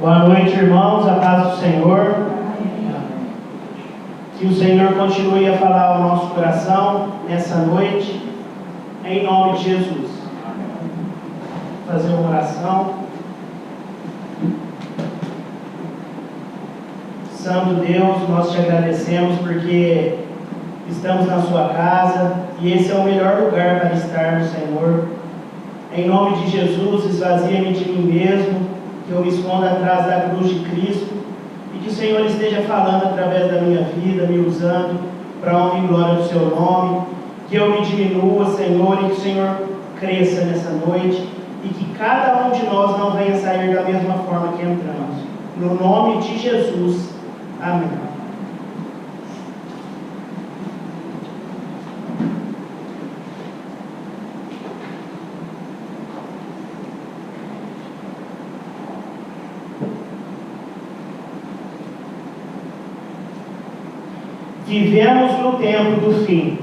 Boa noite, irmãos, a paz do Senhor. Que o Senhor continue a falar ao nosso coração nessa noite, em nome de Jesus. Vou fazer uma oração. Santo Deus, nós te agradecemos porque estamos na sua casa e esse é o melhor lugar para estarmos, Senhor. Em nome de Jesus, esvazia-me de mim mesmo, que eu me esconda atrás da cruz de Cristo e que o Senhor esteja falando através da minha vida, me usando para a honra e glória do seu nome, que eu me diminua, Senhor, e que o Senhor cresça nessa noite e que cada um de nós não venha sair da mesma forma que entramos. No nome de Jesus, amém. Vivemos no tempo do fim.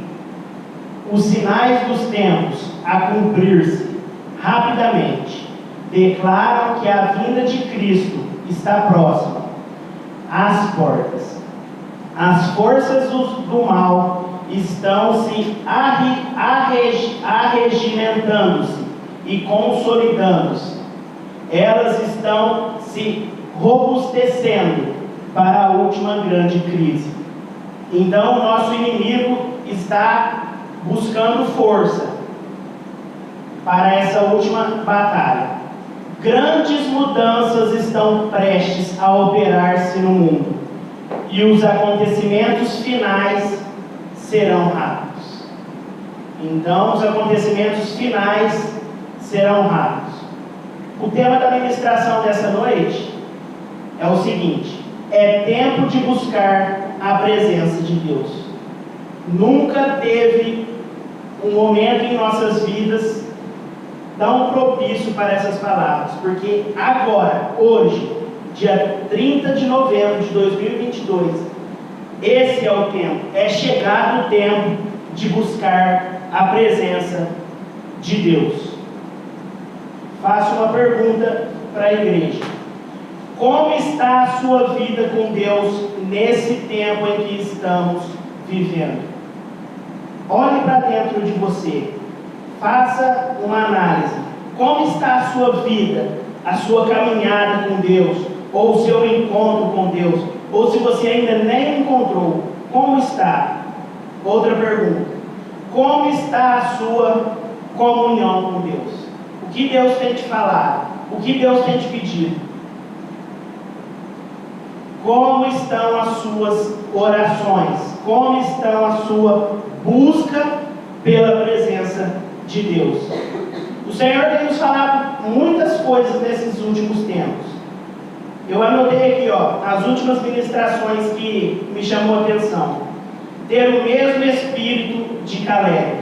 Os sinais dos tempos a cumprir-se rapidamente declaram que a vinda de Cristo está próxima, às portas. As forças do mal estão se arregimentando-se e consolidando-se. Elas estão se robustecendo para a última grande crise. Então, o nosso inimigo está buscando força para essa última batalha. Grandes mudanças estão prestes a operar-se no mundo e os acontecimentos finais serão rápidos. Então, os acontecimentos finais serão rápidos. O tema da ministração dessa noite é o seguinte: é tempo de buscar a presença de Deus. Nunca teve um momento em nossas vidas tão propício para essas palavras, porque agora, hoje, dia 30 de novembro de 2022, esse é o tempo, é chegado o tempo de buscar a presença de Deus. Faço uma pergunta para a igreja: como está a sua vida com Deus nesse tempo em que estamos vivendo? Olhe para dentro de você, faça uma análise. Como está a sua vida, a sua caminhada com Deus, ou o seu encontro com Deus? Ou se você ainda nem encontrou, como está? Outra pergunta: como está a sua comunhão com Deus? O que Deus tem te falado? O que Deus tem te pedido? Como estão as suas orações? Como estão a sua busca pela presença de Deus? O Senhor tem nos falado muitas coisas nesses últimos tempos. Eu anotei aqui, nas últimas ministrações que me chamou a atenção. Ter o mesmo espírito de Caleb.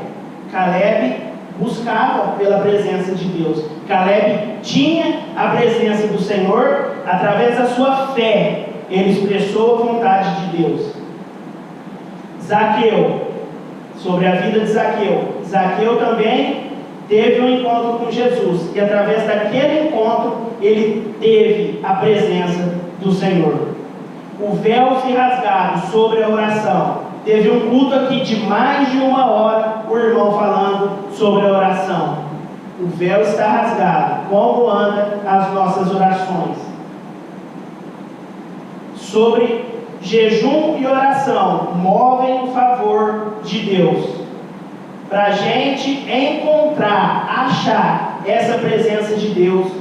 Caleb buscava pela presença de Deus. Caleb tinha a presença do Senhor através da sua fé. Ele expressou a vontade de Deus. Zaqueu, sobre a vida de Zaqueu. Zaqueu também teve um encontro com Jesus. E através daquele encontro, ele teve a presença do Senhor. O véu se rasgado sobre a oração. Teve um culto aqui de mais de 1 hora, o irmão falando sobre a oração. O véu está rasgado. Como andam as nossas orações? Sobre jejum e oração, movem o favor de Deus. Para a gente encontrar, achar essa presença de Deus,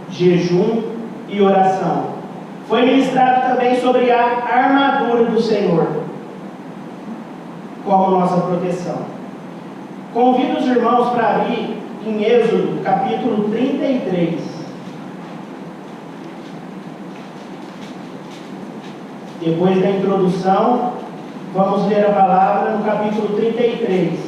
jejum e oração. Foi ministrado também sobre a armadura do Senhor, como nossa proteção. Convido os irmãos para abrir em Êxodo, capítulo 33. Depois da introdução, vamos ler a palavra no capítulo 33.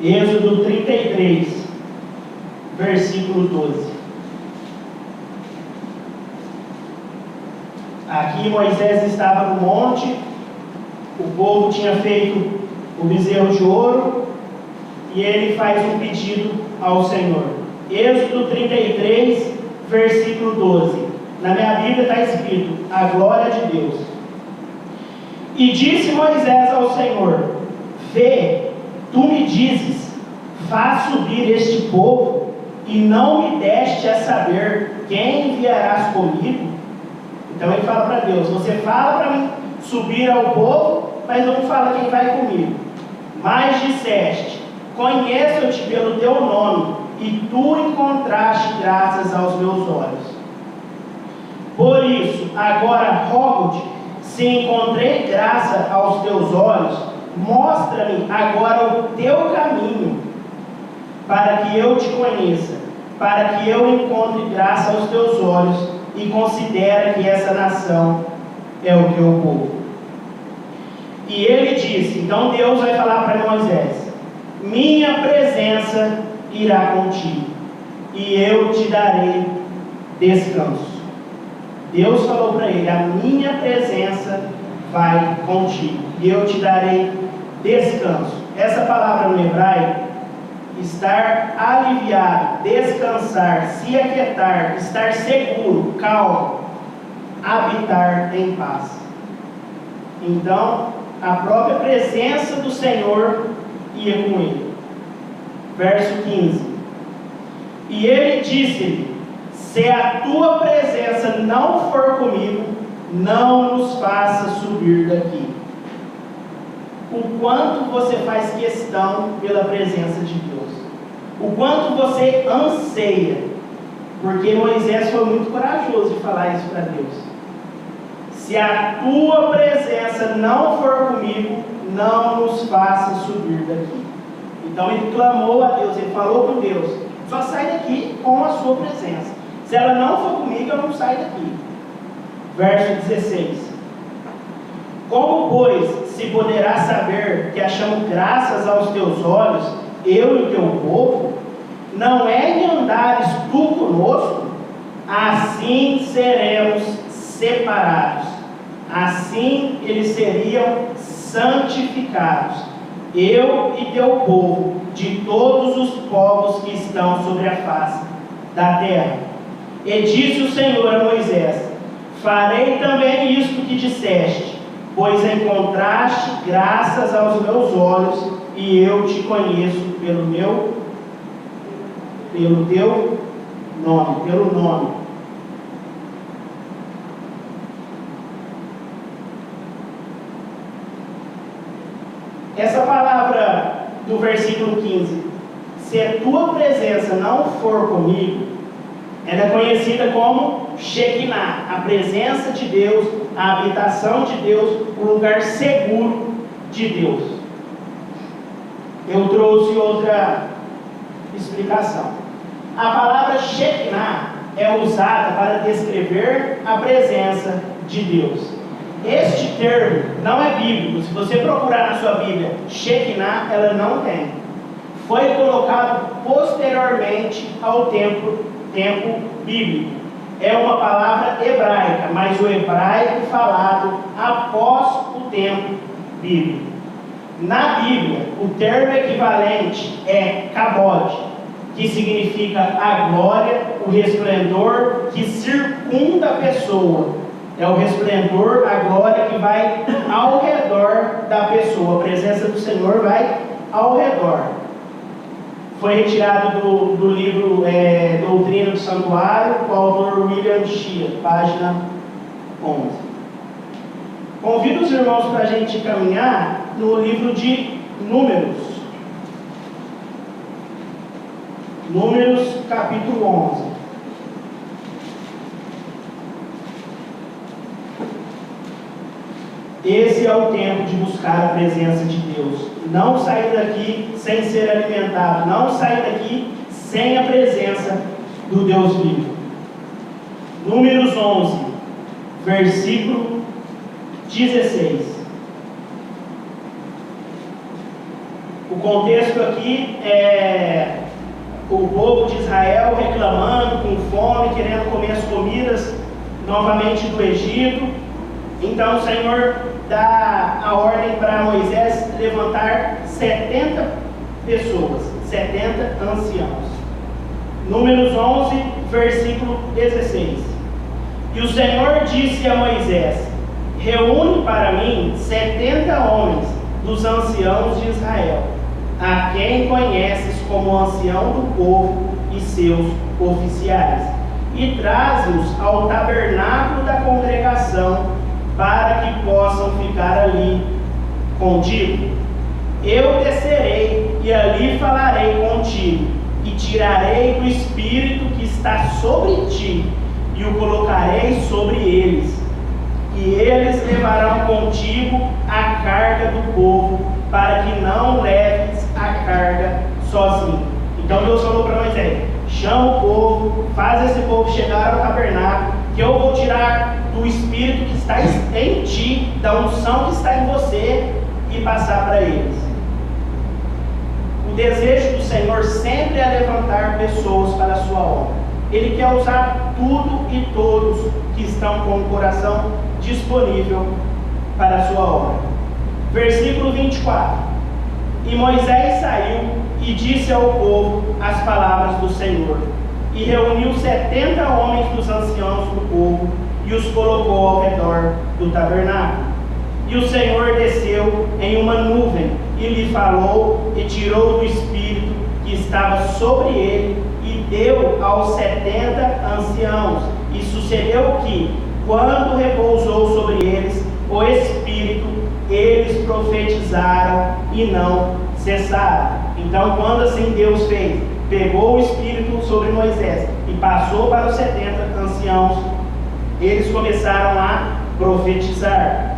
Êxodo 33, versículo 12. Aqui Moisés estava no monte, o povo tinha feito o bezerro de ouro, e ele faz um pedido ao Senhor. Êxodo 33, versículo 12. Na minha Bíblia está escrito: a glória de Deus. E disse Moisés ao Senhor: vê, tu me dizes, faz subir este povo, e não me deste a saber quem enviarás comigo. Então ele fala para Deus: você fala para mim subir ao povo, mas não fala quem vai comigo. Mas disseste: conheço-te pelo teu nome, e tu encontraste graças aos meus olhos. Por isso, agora rogo-te, se encontrei graça aos teus olhos, mostra-me agora o teu caminho, para que eu te conheça, para que eu encontre graça aos teus olhos, e considere que essa nação é o teu povo. E ele disse, então Deus vai falar para Moisés: minha presença irá contigo, e eu te darei descanso. Deus falou para ele: a minha presença vai contigo, e eu te darei descanso. Essa palavra no hebraico, estar aliviado, descansar, se aquietar, estar seguro, calmo, habitar em paz. Então, a própria presença do Senhor ia com ele. Verso 15. E ele disse-lhe: se a tua presença não for comigo, não nos faça subir daqui. O quanto você faz questão pela presença de Deus, o quanto você anseia, porque Moisés foi muito corajoso de falar isso para Deus: se a tua presença não for comigo, não nos faça subir daqui. Então ele clamou a Deus, ele falou com Deus: só sai daqui com a sua presença. Se ela não for comigo, eu não saio daqui. Verso 16. Como, pois, se poderá saber que achamos graças aos teus olhos, eu e o teu povo? Não é em andares tu conosco? Assim seremos separados. Assim eles seriam santificados, eu e teu povo, de todos os povos que estão sobre a face da terra. E disse o Senhor a Moisés: farei também isto que disseste, pois encontraste graças aos meus olhos, e eu te conheço pelo teu nome, pelo nome. Essa palavra do versículo 15, se a tua presença não for comigo, ela é conhecida como Shekinah, a presença de Deus, a habitação de Deus, o lugar seguro de Deus. Eu trouxe outra explicação. A palavra Shekinah é usada para descrever a presença de Deus. Este termo não é bíblico. Se você procurar na sua Bíblia Shekinah, ela não tem. Foi colocado posteriormente ao tempo bíblico. É uma palavra hebraica, mas o hebraico falado após o tempo bíblico. Na Bíblia, o termo equivalente é kabod, que significa a glória, o resplendor que circunda a pessoa. É o resplendor, a glória que vai ao redor da pessoa. A presença do Senhor vai ao redor. Foi retirado do livro Doutrina do Santuário, do autor William Shea, página 11. Convido os irmãos para a gente caminhar no livro de Números. Números, capítulo 11. Esse é o tempo de buscar a presença de Deus. Não sair daqui sem ser alimentado. Não sair daqui sem a presença do Deus vivo. Números 11, versículo 16. O contexto aqui é o povo de Israel reclamando, com fome, querendo comer as comidas novamente do Egito. Então o Senhor dá a ordem para Moisés levantar 70 pessoas, 70 anciãos. Números 11, versículo 16. E o Senhor disse a Moisés: reúne para mim 70 homens dos anciãos de Israel, a quem conheces como ancião do povo e seus oficiais, e traze-os ao tabernáculo da congregação, para que possam ficar ali contigo. Eu descerei e ali falarei contigo, e tirarei do espírito que está sobre ti, e o colocarei sobre eles, e eles levarão contigo a carga do povo, para que não leves a carga sozinho. Então Deus falou para Moisés: chama o povo, faz esse povo chegar ao tabernáculo, que eu vou tirar do espírito que está em ti, da unção que está em você, e passar para eles. O desejo do Senhor sempre é levantar pessoas para a sua obra. Ele quer usar tudo e todos que estão com o coração disponível para a sua obra. Versículo 24. E Moisés saiu e disse ao povo as palavras do Senhor, e reuniu 70 homens dos anciãos do povo, e os colocou ao redor do tabernáculo. E o Senhor desceu em uma nuvem, e lhe falou, e tirou do espírito que estava sobre ele, e deu aos 70 anciãos. E sucedeu que, quando repousou sobre eles o espírito, eles profetizaram e não cessaram. Então, quando assim Deus fez, pegou o espírito sobre Moisés e passou para os 70 anciãos, eles começaram a profetizar.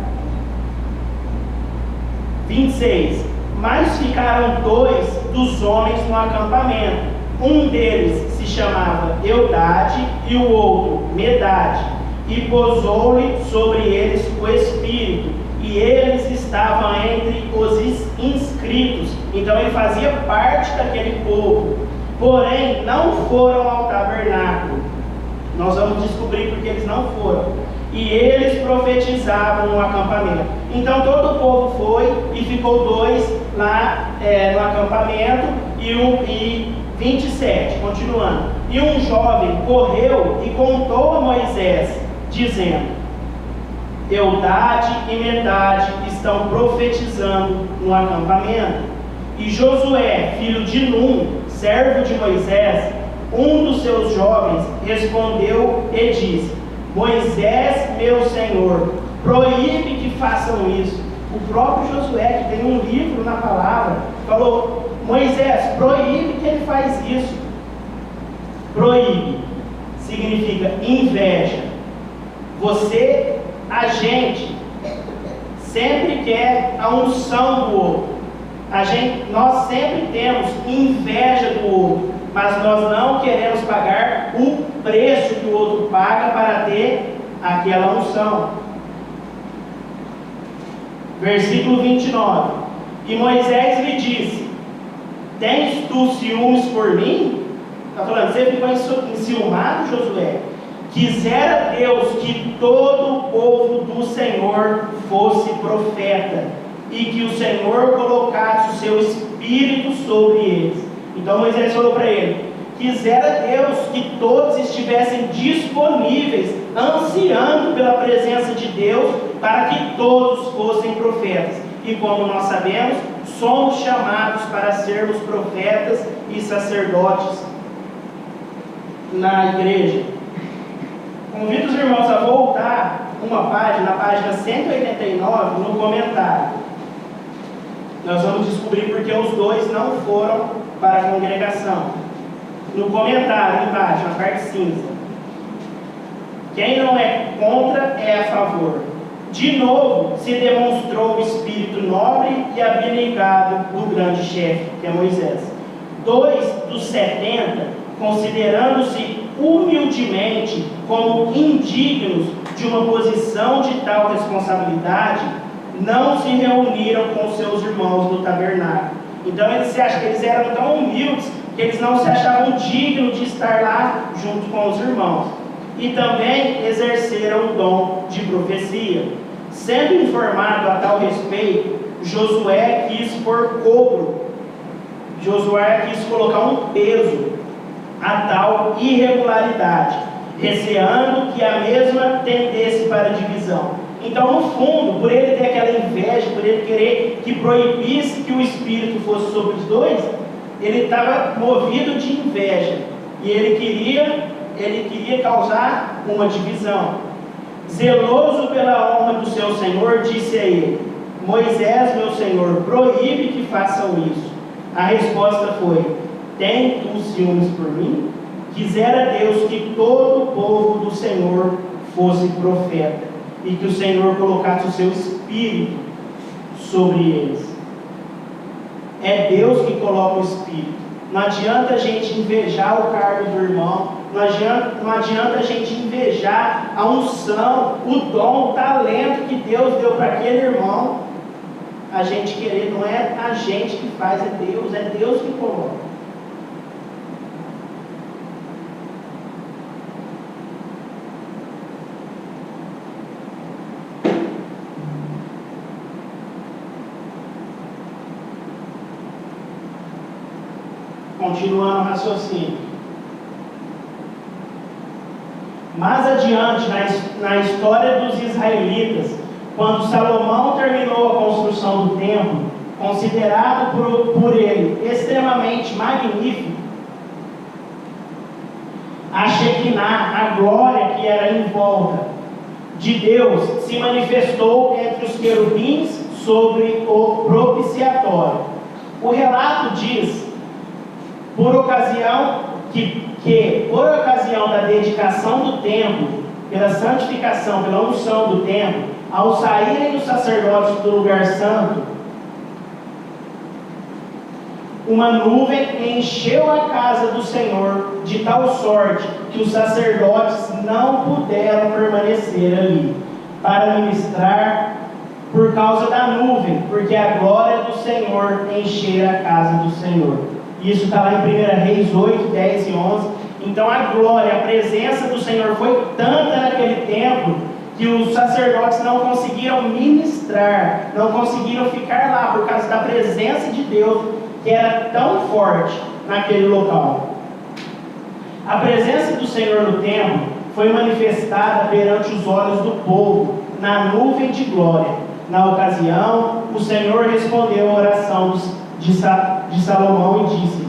26. Mas ficaram 2 dos homens no acampamento. Um deles se chamava Eudade e o outro Medade, e pousou-lhe sobre eles o espírito, e eles estavam entre os inscritos. Então ele fazia parte daquele povo, porém não foram ao tabernáculo. Nós vamos descobrir porque eles não foram. E eles profetizavam no acampamento. Então todo o povo foi, e ficou 2 lá no acampamento, e 27, continuando. E um jovem correu e contou a Moisés, dizendo: Eudade e Medade estão profetizando no acampamento. E Josué, filho de Num, servo de Moisés, um dos seus jovens, respondeu e disse: Moisés, meu senhor, proíbe que façam isso. O próprio Josué, que tem um livro na palavra, falou: Moisés, proíbe que ele faz isso. Proíbe significa inveja. Você, a gente, sempre quer a unção do outro. Nós sempre temos inveja do outro, mas nós não queremos pagar o preço que o outro paga para ter aquela unção. Versículo 29. E Moisés lhe disse: tens tu ciúmes por mim? Está falando, você ficou enciumado, Josué? Quisera Deus que todo o povo do Senhor fosse profeta, e que o Senhor colocasse o seu espírito sobre eles. Então Moisés falou para ele: quisera Deus que todos estivessem disponíveis, ansiando pela presença de Deus, para que todos fossem profetas. E como nós sabemos, somos chamados para sermos profetas e sacerdotes na igreja. Convido os irmãos a voltar uma página, na página 189, no comentário. Nós vamos descobrir porque os 2 não foram para a congregação. No comentário embaixo, na parte cinza: quem não é contra é a favor. De novo se demonstrou o espírito nobre e abnegado do grande chefe, que é Moisés. 2 dos 70, considerando-se humildemente como indignos de uma posição de tal responsabilidade, não se reuniram com seus irmãos no tabernáculo. Então eles se acham que eles eram tão humildes que eles não se achavam dignos de estar lá junto com os irmãos. E também exerceram o dom de profecia. Sendo informado a tal respeito, Josué quis pôr cobro. Josué quis colocar um peso a tal irregularidade, receando que a mesma tendesse para a divisão. Então, no fundo, por ele ter aquela inveja, por ele querer que proibisse que o Espírito fosse sobre os dois, ele estava movido de inveja. E ele queria causar uma divisão. Zeloso pela honra do seu Senhor, disse a ele: Moisés, meu Senhor, proíbe que façam isso. A resposta foi: tem tu ciúmes por mim? Quisera Deus que todo o povo do Senhor fosse profeta, e que o Senhor colocasse o seu Espírito sobre eles. É Deus que coloca o Espírito. Não adianta a gente invejar o cargo do irmão, não adianta a gente invejar a unção, o dom, o talento que Deus deu para aquele irmão. A gente querer, não é a gente que faz, é Deus que coloca. Continuando o raciocínio. Mais adiante, na história dos israelitas, quando Salomão terminou a construção do templo, considerado por ele extremamente magnífico, a Shekinah, a glória que era em volta de Deus, se manifestou entre os querubins sobre o propiciatório. O relato diz, por ocasião da dedicação do templo, pela santificação, pela unção do templo, ao saírem os sacerdotes do lugar santo, uma nuvem encheu a casa do Senhor de tal sorte que os sacerdotes não puderam permanecer ali para ministrar por causa da nuvem, porque a glória do Senhor enchera a casa do Senhor. Isso está lá em 1 Reis 8, 10 e 11. Então a glória, a presença do Senhor foi tanta naquele templo que os sacerdotes não conseguiram ministrar, não conseguiram ficar lá por causa da presença de Deus que era tão forte naquele local. A presença do Senhor no templo foi manifestada perante os olhos do povo na nuvem de glória. Na ocasião, o Senhor respondeu a oração de Salomão e disse: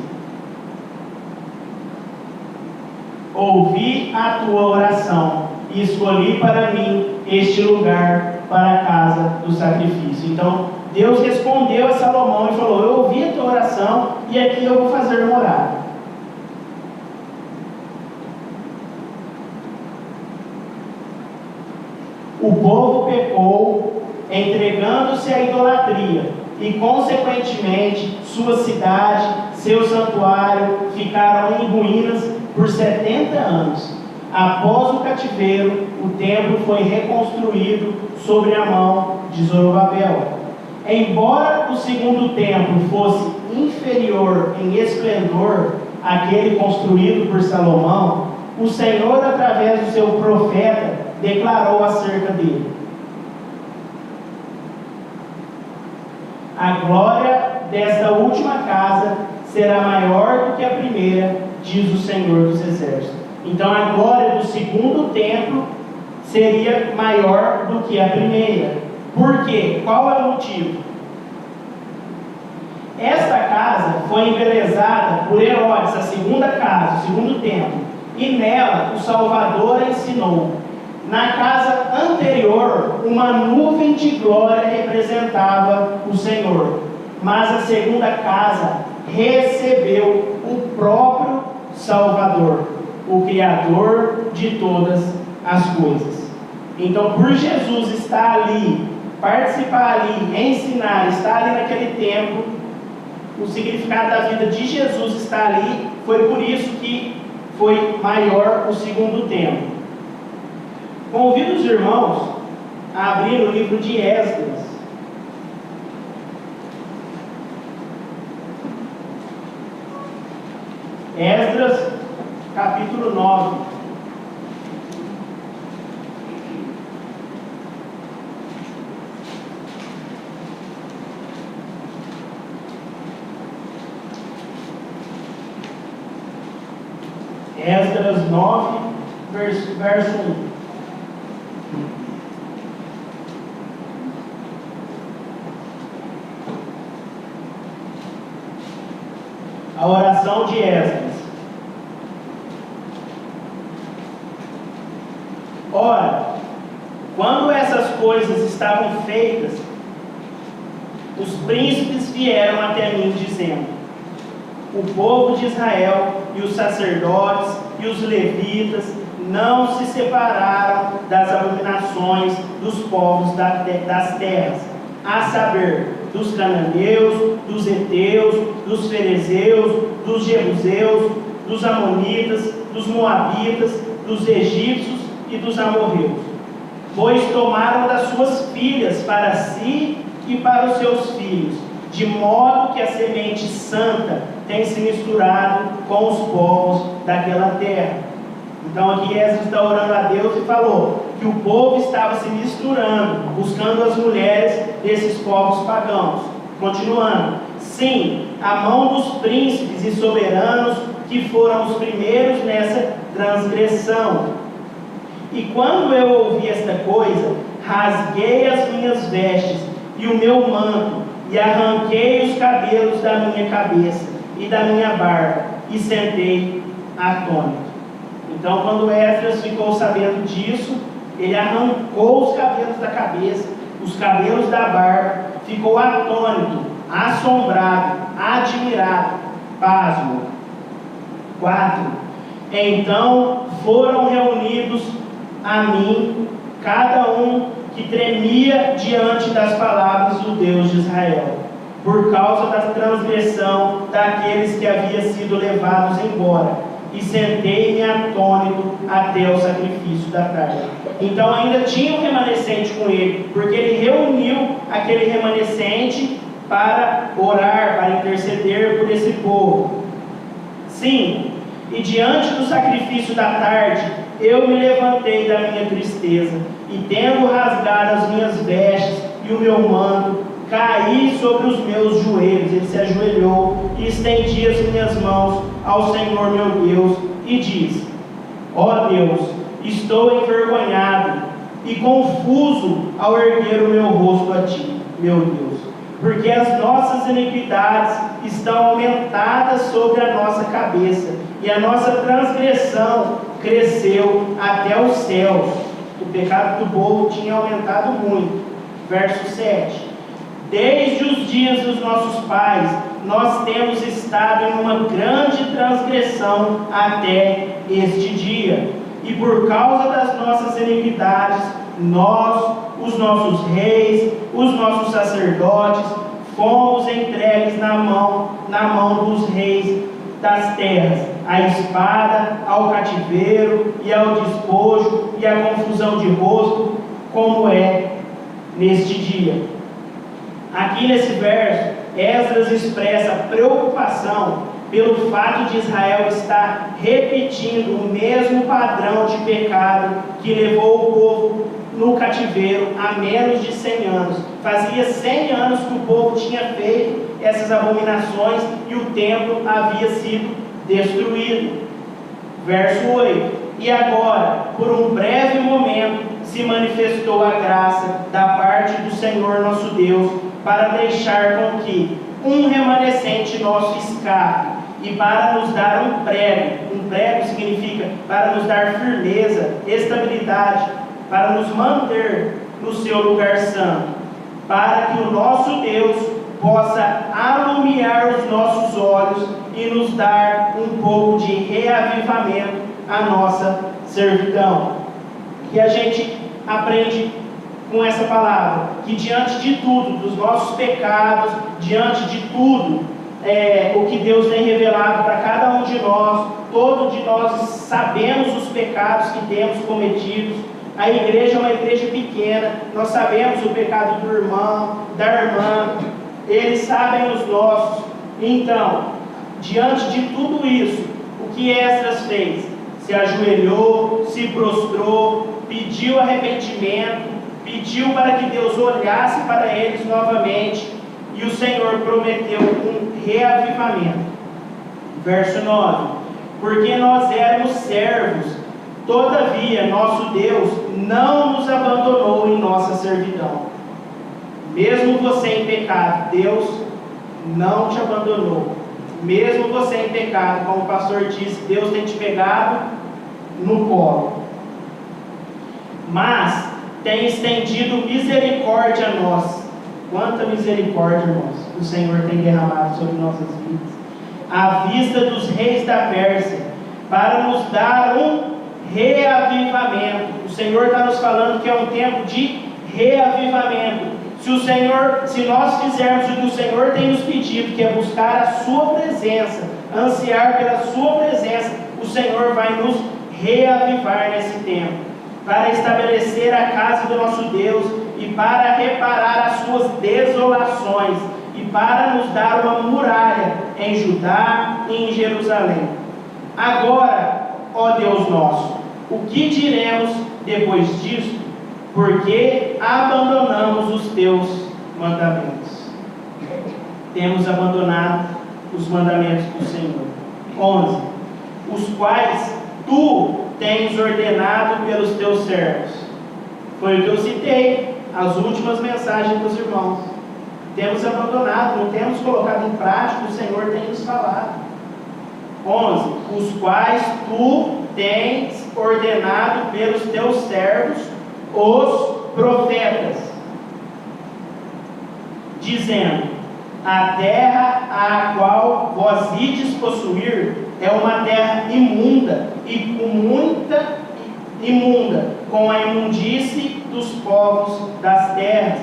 ouvi a tua oração e escolhi para mim este lugar para a casa do sacrifício. Então Deus respondeu a Salomão e falou: eu ouvi a tua oração e aqui eu vou fazer morada. O povo pecou, entregando-se à idolatria, e consequentemente sua cidade, seu santuário ficaram em ruínas por 70 anos. Após o cativeiro, o templo foi reconstruído sobre a mão de Zorobabel. Embora o segundo templo fosse inferior em esplendor àquele construído por Salomão, o Senhor, através do seu profeta, declarou acerca dele: a glória desta última casa será maior do que a primeira, diz o Senhor dos Exércitos. Então a glória do segundo templo seria maior do que a primeira. Por quê? Qual é o motivo? Esta casa foi embelezada por Herodes, a segunda casa, o segundo templo, e nela o Salvador ensinou. Na casa anterior, uma nuvem de glória representava o Senhor, mas a segunda casa recebeu o próprio Salvador, o Criador de todas as coisas. Então, por Jesus estar ali, participar ali, ensinar, estar ali naquele tempo, o significado da vida de Jesus está ali, foi por isso que foi maior o segundo templo. Convido os irmãos a abrir o livro de Esdras. Esdras, capítulo 9. Esdras 9, verso 1. A oração de Esdras. Ora, quando essas coisas estavam feitas, os príncipes vieram até mim dizendo: o povo de Israel e os sacerdotes e os levitas não se separaram das abominações dos povos das terras, a saber, dos cananeus, dos heteus, dos ferezeus, dos jebuseus, dos amonitas, dos moabitas, dos egípcios e dos amorreus, pois tomaram das suas filhas para si e para os seus filhos, de modo que a semente santa tem se misturado com os povos daquela terra. Então aqui Esdras está orando a Deus e falou que o povo estava se misturando, buscando as mulheres desses povos pagãos. Continuando: sim, a mão dos príncipes e soberanos que foram os primeiros nessa transgressão. E quando eu ouvi esta coisa, rasguei as minhas vestes e o meu manto, e arranquei os cabelos da minha cabeça e da minha barba, e sentei atônito. Então, quando Esdras ficou sabendo disso, ele arrancou os cabelos da cabeça, os cabelos da barba, ficou atônito, assombrado, admirado, pasmo. 4. Então foram reunidos a mim, cada um que tremia diante das palavras do Deus de Israel, por causa da transgressão daqueles que haviam sido levados embora, e sentei-me atônito até o sacrifício da tarde. Então ainda tinha um remanescente com ele, porque ele reuniu aquele remanescente para orar, para interceder por esse povo. Sim, e diante do sacrifício da tarde, eu me levantei da minha tristeza, e tendo rasgado as minhas vestes e o meu manto, caí sobre os meus joelhos. Ele se ajoelhou e estendi as minhas mãos ao Senhor meu Deus e disse: ó Deus, estou envergonhado e confuso ao erguer o meu rosto a ti, meu Deus, porque as nossas iniquidades estão aumentadas sobre a nossa cabeça, e a nossa transgressão cresceu até os céus. O pecado do povo tinha aumentado muito. Verso 7. Desde os dias dos nossos pais, nós temos estado em uma grande transgressão até este dia. E por causa das nossas iniquidades, nós, os nossos reis, os nossos sacerdotes, fomos entregues na mão dos reis das terras, à espada, ao cativeiro e ao despojo e à confusão de rosto, como é neste dia. Aqui nesse verso, Esdras expressa preocupação pelo fato de Israel estar repetindo o mesmo padrão de pecado que levou o povo no cativeiro há menos de 100 anos. Fazia 100 anos que o povo tinha feito essas abominações e o templo havia sido destruído. Verso 8. E agora, por um breve momento, se manifestou a graça da parte do Senhor nosso Deus, para deixar com que um remanescente nosso escape, e para nos dar um prego. Um prego significa para nos dar firmeza, estabilidade, para nos manter no seu lugar santo, para que o nosso Deus possa alumiar os nossos olhos e nos dar um pouco de reavivamento à nossa servidão. Que a gente aprende com essa palavra, que diante de tudo, dos nossos pecados, diante de tudo, o que Deus tem revelado para cada um de nós, todos de nós sabemos os pecados que temos cometidos. A igreja é uma igreja pequena, nós sabemos o pecado do irmão, da irmã, eles sabem os nossos. Então, diante de tudo isso, o que Esdras fez? Se ajoelhou, se prostrou, pediu arrependimento, pediu para que Deus olhasse para eles novamente, e o Senhor prometeu um reavivamento. Verso 9. porque nós éramos servos. Todavia, nosso Deus não nos abandonou em nossa servidão. Mesmo você em pecado, Deus não te abandonou. Mesmo você em pecado, como o pastor disse, Deus tem te pegado no colo. Mas tem estendido misericórdia a nós. Quanta misericórdia, irmãos, o Senhor tem derramado sobre nossas vidas. À vista dos reis da Pérsia, para nos dar um reavivamento. O Senhor está nos falando que é um tempo de reavivamento. Se nós fizermos o que o Senhor tem nos pedido, que é buscar a sua presença, ansiar pela sua presença, o Senhor vai nos reavivar nesse tempo, para estabelecer a casa do nosso Deus e para reparar as suas desolações e para nos dar uma muralha em Judá e em Jerusalém. Agora, ó Deus nosso, o que diremos depois disto? Porque abandonamos os teus mandamentos. Temos abandonado os mandamentos do Senhor. 11. Os quais tu tens ordenado pelos teus servos. Foi o que eu citei, as últimas mensagens dos irmãos. Temos abandonado, não temos colocado em prática, o Senhor tem nos falado. 11. Os quais tu tens ordenado pelos teus servos, os profetas, dizendo: a terra a qual vós ides possuir é uma terra imunda e imunda, com a imundície dos povos das terras,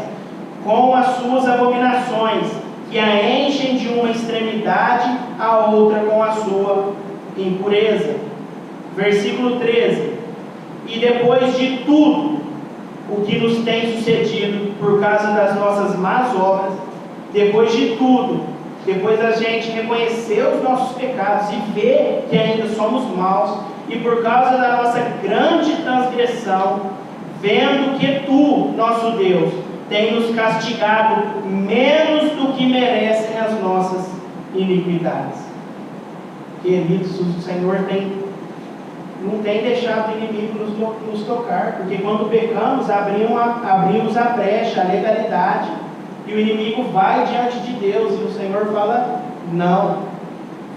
com as suas abominações, que a enchem de uma extremidade a outra com a sua impureza. Versículo 13. E depois de tudo o que nos tem sucedido por causa das nossas más obras, depois de tudo, depois da gente reconhecer os nossos pecados e ver que ainda somos maus, e por causa da nossa grande transgressão, vendo que tu, nosso Deus, tem nos castigado menos do que merecem as nossas iniquidades. Queridos, o Senhor não tem deixado o inimigo nos tocar, porque quando pecamos, abrimos a brecha, a legalidade, e o inimigo vai diante de Deus, e o Senhor fala: não,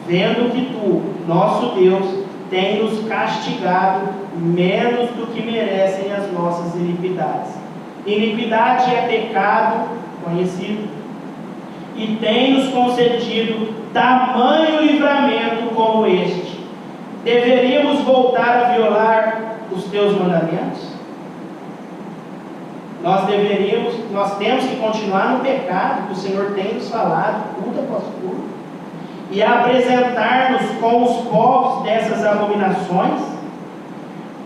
vendo que tu, nosso Deus, tem nos castigado menos do que merecem as nossas iniquidades. Iniquidade é pecado conhecido, e tem nos concedido tamanho livramento como este. Deveríamos voltar a violar os teus mandamentos? Nós temos que continuar no pecado que o Senhor tem nos falado, culto após culto, e apresentar-nos com os povos dessas abominações?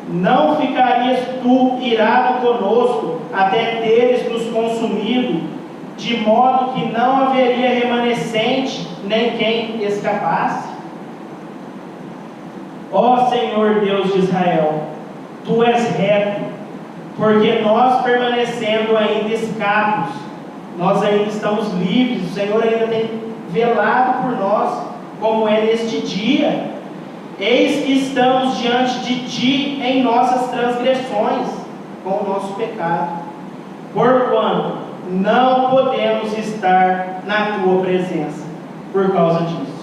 Não ficarias tu irado conosco até teres nos consumido, de modo que não haveria remanescente nem quem escapasse? Ó Senhor Deus de Israel, tu és reto, porque nós, permanecendo ainda escapos, nós ainda estamos livres, o Senhor ainda tem velado por nós, como é neste dia. Eis que estamos diante de ti em nossas transgressões, com o nosso pecado, porquanto não podemos estar na tua presença por causa disso.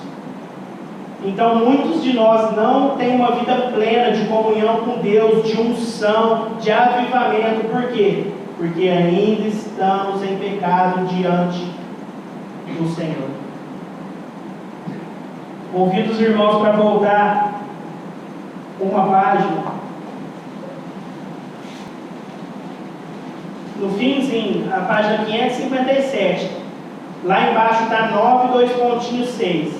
Então muitos de nós não têm uma vida plena de comunhão com Deus, de unção, de avivamento. Por quê? Porque ainda estamos em pecado diante do Senhor. Convido os irmãos para voltar uma página. No finzinho, a página 557. Lá embaixo está 9:2.6.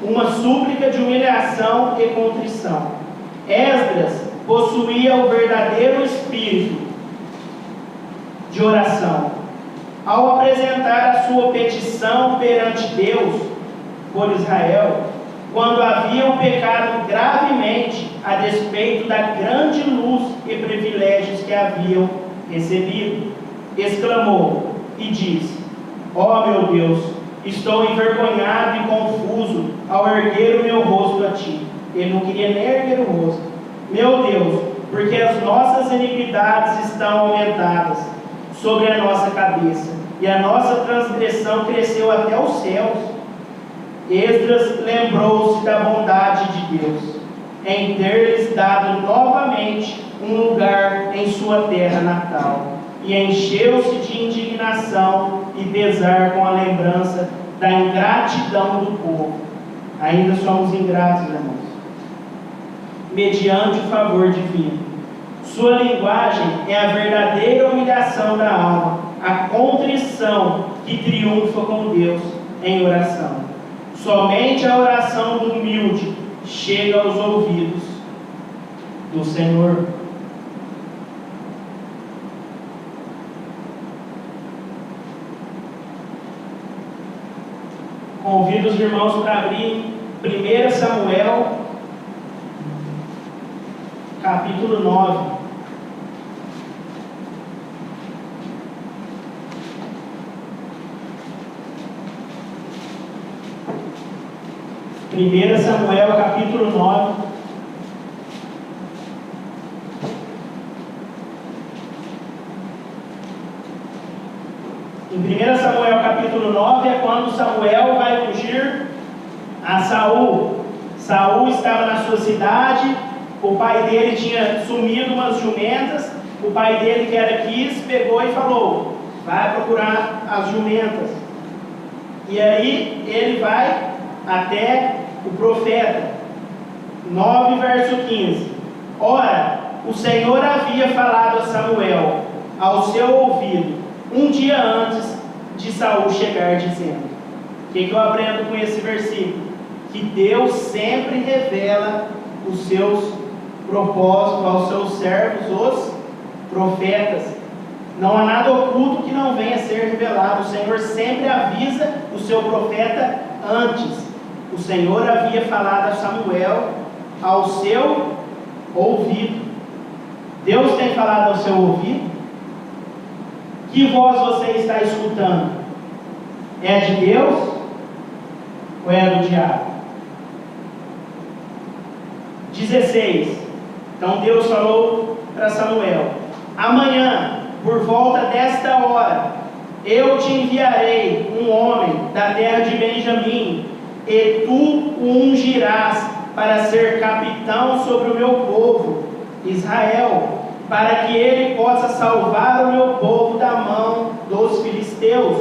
Uma súplica de humilhação e contrição. Esdras possuía o verdadeiro espírito de oração. Ao apresentar a sua petição perante Deus por Israel, quando haviam pecado gravemente a despeito da grande luz e privilégios que haviam recebido, exclamou e disse: ó meu Deus, Estou envergonhado e confuso ao erguer o meu rosto a ti. Ele não queria nem erguer o rosto. Meu Deus, porque as nossas iniquidades estão aumentadas sobre a nossa cabeça, e a nossa transgressão cresceu até os céus. Esdras lembrou-se da bondade de Deus, em ter-lhes dado novamente um lugar em sua terra natal, e encheu-se de indignação e pesar com a lembrança da ingratidão do povo. Ainda somos ingratos, irmãos, mediante o favor divino. Sua linguagem é a verdadeira humilhação da alma, a contrição que triunfa com Deus em oração. Somente a oração do humilde chega aos ouvidos do Senhor. Convido os irmãos para abrir 1 Samuel, capítulo 9. Primeira Samuel, capítulo 9. Em 1 Samuel, capítulo 9, é quando Samuel vai ungir a Saul. Saul estava na sua cidade, o pai dele tinha sumido umas jumentas, o pai dele, que era Quis, pegou e falou: vai procurar as jumentas. E aí ele vai até o profeta. 9, verso 15. Ora, o Senhor havia falado a Samuel ao seu ouvido um dia antes de Saul chegar, dizendo: o que eu aprendo com esse versículo? Que Deus sempre revela os seus propósitos aos seus servos, os profetas. Não há nada oculto que não venha a ser revelado. O Senhor sempre avisa o seu profeta antes. O Senhor havia falado a Samuel ao seu ouvido. Deus tem falado ao seu ouvido? Que voz você está escutando? É de Deus ou é do diabo? 16. Então Deus falou para Samuel: amanhã, por volta desta hora, eu te enviarei um homem da terra de Benjamim, e tu o ungirás para ser capitão sobre o meu povo, Israel, para que ele possa salvar o meu povo da mão dos filisteus,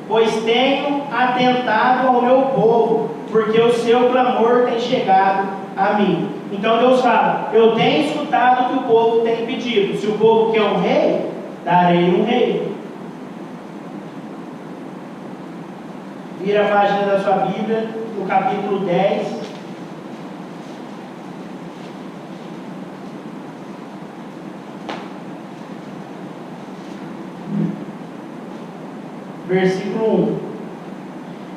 pois tenho atentado ao meu povo, porque o seu clamor tem chegado a mim. Então Deus fala: eu tenho escutado o que o povo tem pedido. Se o povo quer um rei, darei um rei. Vira a página da sua Bíblia, no capítulo 10. Versículo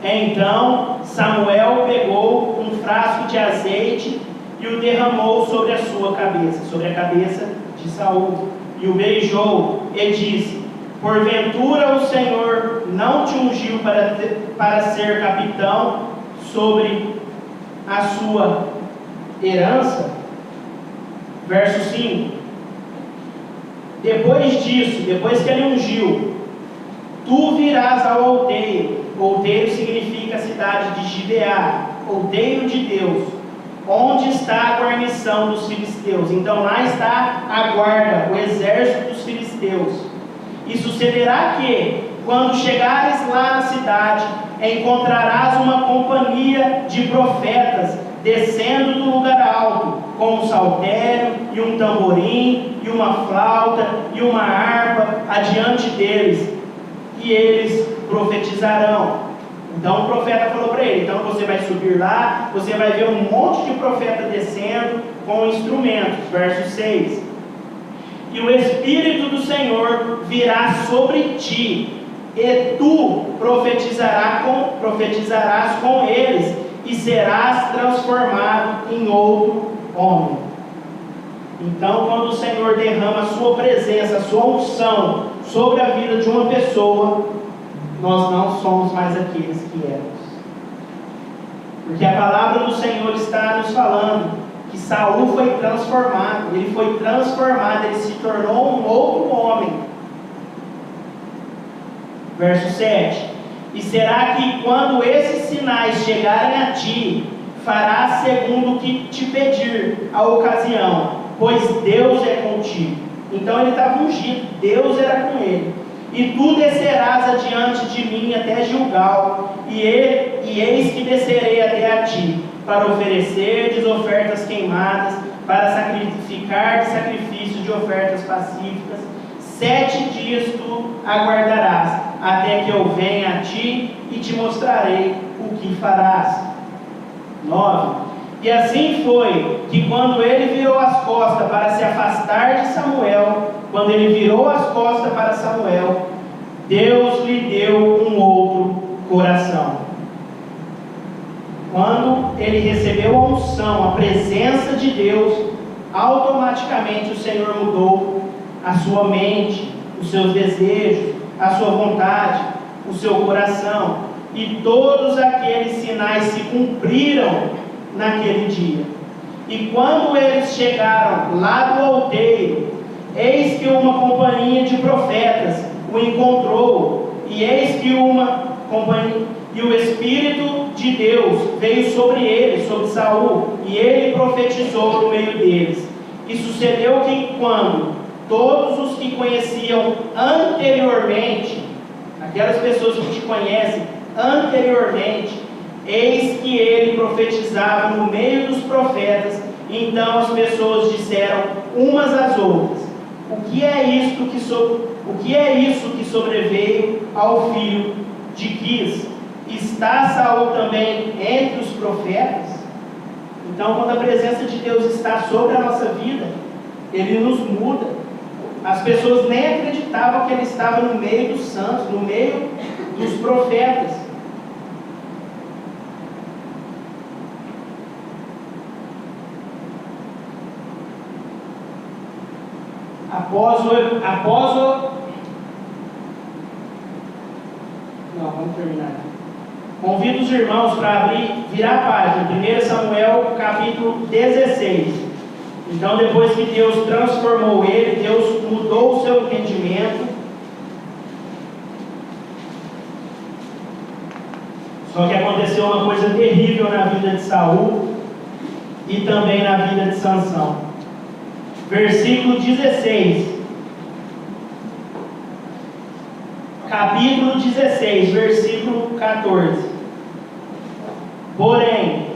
1. Então Samuel pegou um frasco de azeite e o derramou sobre a sua cabeça, sobre a cabeça de Saul, e o beijou e disse: porventura o Senhor não te ungiu para ser capitão sobre a sua herança? Verso 5. Depois disso, depois que ele ungiu, tu virás ao outeiro. Outeiro significa a cidade de Gibeá, outeiro de Deus, onde está a guarnição dos filisteus. Então lá está a guarda, o exército dos filisteus. E sucederá que, quando chegares lá na cidade, encontrarás uma companhia de profetas descendo do lugar alto, com um saltério e um tamborim e uma flauta e uma harpa adiante deles, e eles profetizarão. Então o profeta falou para ele: então você vai subir lá, você vai ver um monte de profeta descendo com instrumentos. Verso 6. E o Espírito do Senhor virá sobre ti, e tu profetizarás com eles, e serás transformado em outro homem. Então, quando o Senhor derrama a sua presença, a sua unção sobre a vida de uma pessoa, nós não somos mais aqueles que éramos. Porque a palavra do Senhor está nos falando que Saul foi transformado, ele foi transformado, ele se tornou um outro homem. Verso 7: e será que quando esses sinais chegarem a ti, farás segundo o que te pedir a ocasião, pois Deus é contigo. Então ele estava ungido, Deus era com ele. E tu descerás adiante de mim até Gilgal, e eis que descerei até a ti, para oferecer ofertas queimadas, para sacrificar sacrifícios de ofertas pacíficas. 7 dias tu aguardarás, até que eu venha a ti e te mostrarei o que farás. 9. E assim foi, que quando ele virou as costas para se afastar de Samuel, quando ele virou as costas para Samuel, Deus lhe deu um outro coração. Quando ele recebeu a unção, a presença de Deus, automaticamente o Senhor mudou a sua mente, os seus desejos, a sua vontade, o seu coração. E todos aqueles sinais se cumpriram naquele dia. E quando eles chegaram lá do outeiro, eis que uma companhia de profetas o encontrou, e eis que o Espírito de Deus veio sobre ele, sobre Saul, e ele profetizou no meio deles. E sucedeu que quando todos os que conheciam anteriormente, aquelas pessoas que te conhecem anteriormente, eis que ele profetizava no meio dos profetas. Então as pessoas disseram umas às outras: o que é isso que sobreveio ao filho de Quis? Está Saul também entre os profetas? Então, quando a presença de Deus está sobre a nossa vida, ele nos muda. As pessoas nem acreditavam que ele estava no meio dos santos, no meio dos profetas. Vamos terminar. Convido os irmãos para virar a página, 1 Samuel capítulo 16. Então, depois que Deus transformou ele, Deus mudou o seu entendimento. Só que aconteceu uma coisa terrível na vida de Saul e também na vida de Sansão. Versículo 16. Capítulo 16, versículo 14. Porém,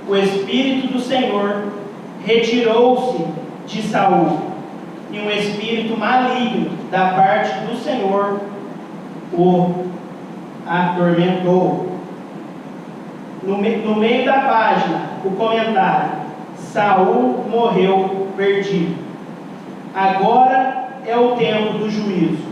o Espírito do Senhor retirou-se de Saul, e um espírito maligno da parte do Senhor o atormentou. No meio da página, o comentário: Saul morreu perdido. Agora é o tempo do juízo,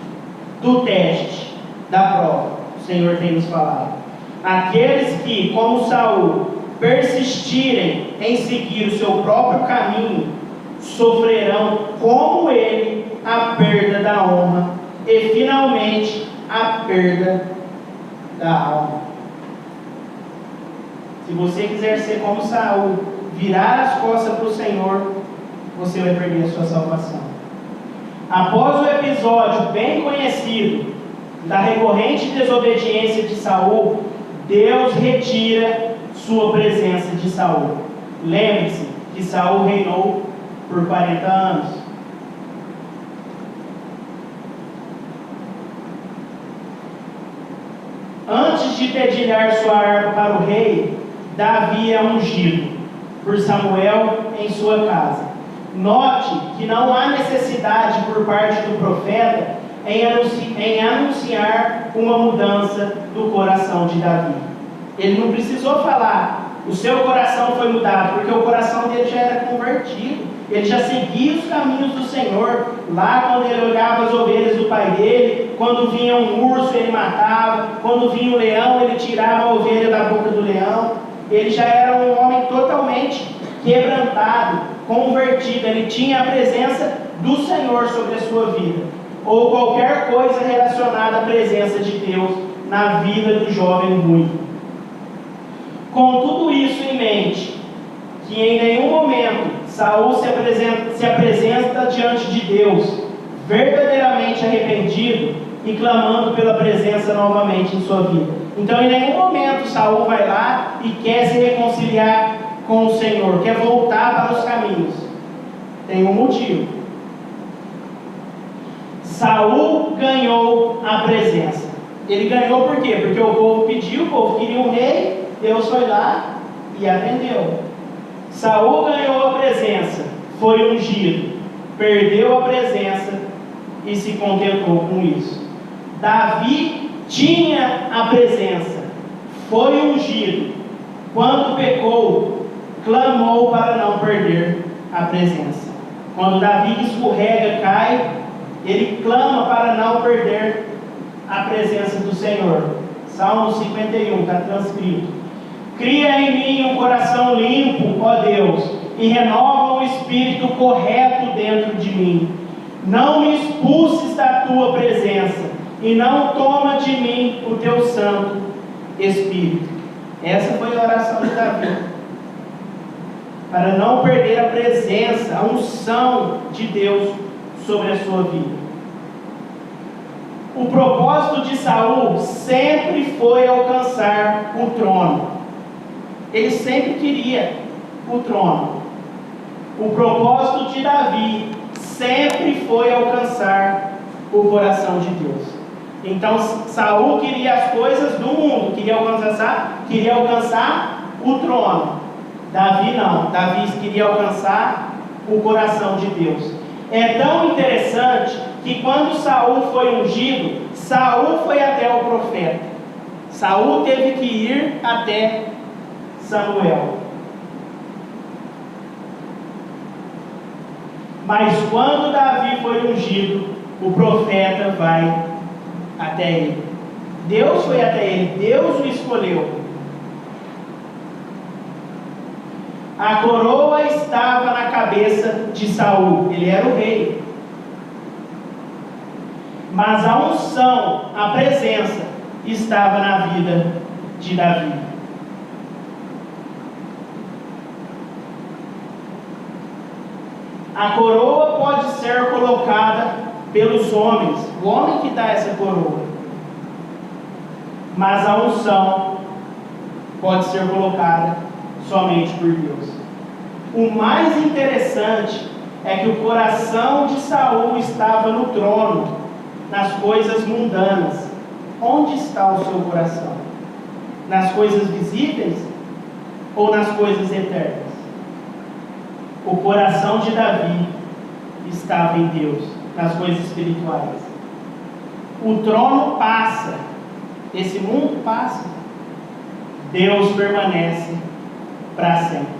do teste, da prova. O Senhor tem nos falado. Aqueles que, como Saul, persistirem em seguir o seu próprio caminho, sofrerão como ele a perda da honra e finalmente a perda da alma. Se você quiser ser como Saul, virar as costas para o Senhor, você vai perder a sua salvação. Após o episódio bem conhecido da recorrente desobediência de Saul, Deus retira sua presença de Saul. Lembre-se que Saul reinou por 40 anos. Antes de dedilhar sua harpa para o rei, Davi é ungido por Samuel em sua casa. Note que não há necessidade por parte do profeta em anunciar uma mudança do coração de Davi. Ele não precisou falar: o seu coração foi mudado, porque o coração dele já era convertido. Ele já seguia os caminhos do Senhor. Lá quando ele olhava as ovelhas do pai dele, quando vinha um urso ele matava, quando vinha um leão ele tirava a ovelha da boca do leão. Ele já era um homem totalmente quebrantado, convertido. Ele tinha a presença do Senhor sobre a sua vida, ou qualquer coisa relacionada à presença de Deus na vida do jovem ruivo. Com tudo isso em mente, que em nenhum momento Saul se apresenta diante de Deus verdadeiramente arrependido e clamando pela presença novamente em sua vida. Então, em nenhum momento Saul vai lá e quer se reconciliar com o Senhor, quer voltar para os caminhos. Tem um motivo. Saul ganhou a presença. Ele ganhou por quê? Porque o povo pediu, o povo queria um rei, Deus foi lá e atendeu. Saul ganhou a presença, foi ungido, perdeu a presença e se contentou com isso. Davi tinha a presença, foi ungido, quando pecou, clamou para não perder a presença. Quando Davi escorrega, cai, ele clama para não perder a presença do Senhor. Salmo 51, está transcrito. Cria em mim um coração limpo, ó Deus, e renova um espírito correto dentro de mim. Não me expulses da tua presença, e não toma de mim o teu santo Espírito. Essa foi a oração de Davi. Para não perder a presença, a unção de Deus sobre a sua vida. O propósito de Saul sempre foi alcançar o trono. Ele sempre queria o trono. O propósito de Davi sempre foi alcançar o coração de Deus. Então Saul queria as coisas do mundo, queria alcançar o trono. Davi não. Davi queria alcançar o coração de Deus. É tão interessante que quando Saul foi ungido, Saul foi até o profeta. Saul teve que ir até Samuel. Mas quando Davi foi ungido, o profeta vai até ele. Deus foi até ele, Deus o escolheu. A coroa estava na cabeça de Saul, ele era o rei. Mas a unção, a presença, estava na vida de Davi. A coroa pode ser colocada pelos homens, o homem que dá essa coroa. Mas a unção pode ser colocada somente por Deus. O mais interessante é que o coração de Saul estava no trono, nas coisas mundanas. Onde está o seu coração? Nas coisas visíveis ou nas coisas eternas? O coração de Davi estava em Deus, nas coisas espirituais. O trono passa, esse mundo passa, Deus permanece para sempre.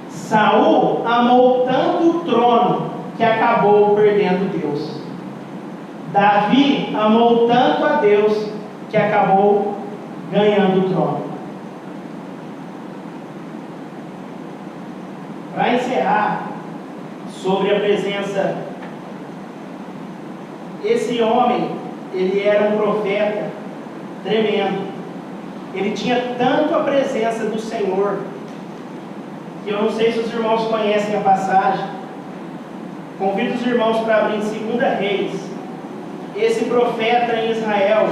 Saul amou tanto o trono que acabou perdendo Deus. Davi amou tanto a Deus que acabou ganhando o trono. Para encerrar sobre a presença, esse homem, ele era um profeta tremendo. Ele tinha tanto a presença do Senhor, que eu não sei se os irmãos conhecem a passagem. Convido os irmãos para abrir em 2 Reis. Esse profeta em Israel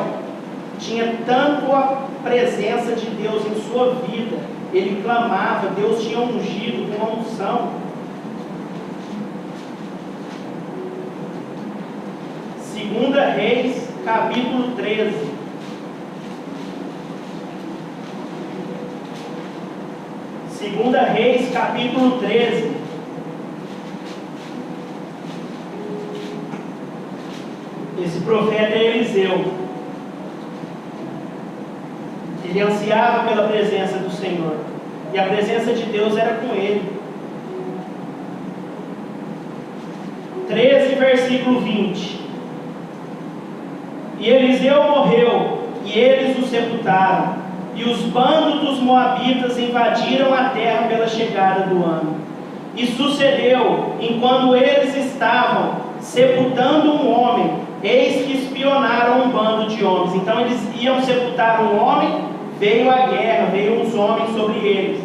tinha tanto a presença de Deus em sua vida, ele clamava, Deus tinha ungido com uma unção. 2 Reis, capítulo 13. Segunda Reis, capítulo 13. Esse profeta é Eliseu. Ele ansiava pela presença do Senhor. E a presença de Deus era com ele. 13, versículo 20. E Eliseu morreu, e eles o sepultaram. E os bandos dos moabitas invadiram a terra pela chegada do ano. E sucedeu, enquanto eles estavam sepultando um homem, eis que espionaram um bando de homens. Então eles iam sepultar um homem, veio a guerra, veio uns homens sobre eles,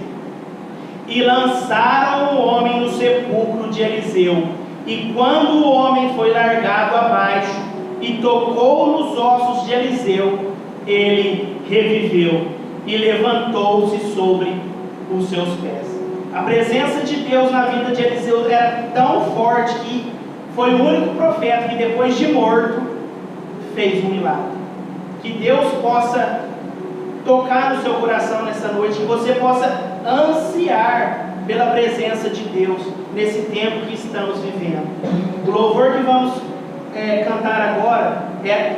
e lançaram o homem no sepulcro de Eliseu. E quando o homem foi largado abaixo e tocou nos ossos de Eliseu, ele reviveu e levantou-se sobre os seus pés. A presença de Deus na vida de Eliseu era tão forte que foi o único profeta que depois de morto fez um milagre. Que Deus possa tocar no seu coração nessa noite, que você possa ansiar pela presença de Deus nesse tempo que estamos vivendo. O louvor que vamos cantar agora é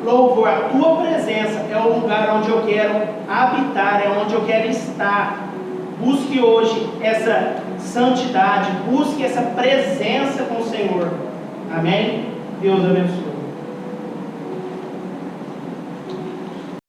louvor, a tua presença é o lugar onde eu quero habitar, é onde eu quero estar. Busque hoje essa santidade, busque essa presença com o Senhor. Amém? Deus abençoe.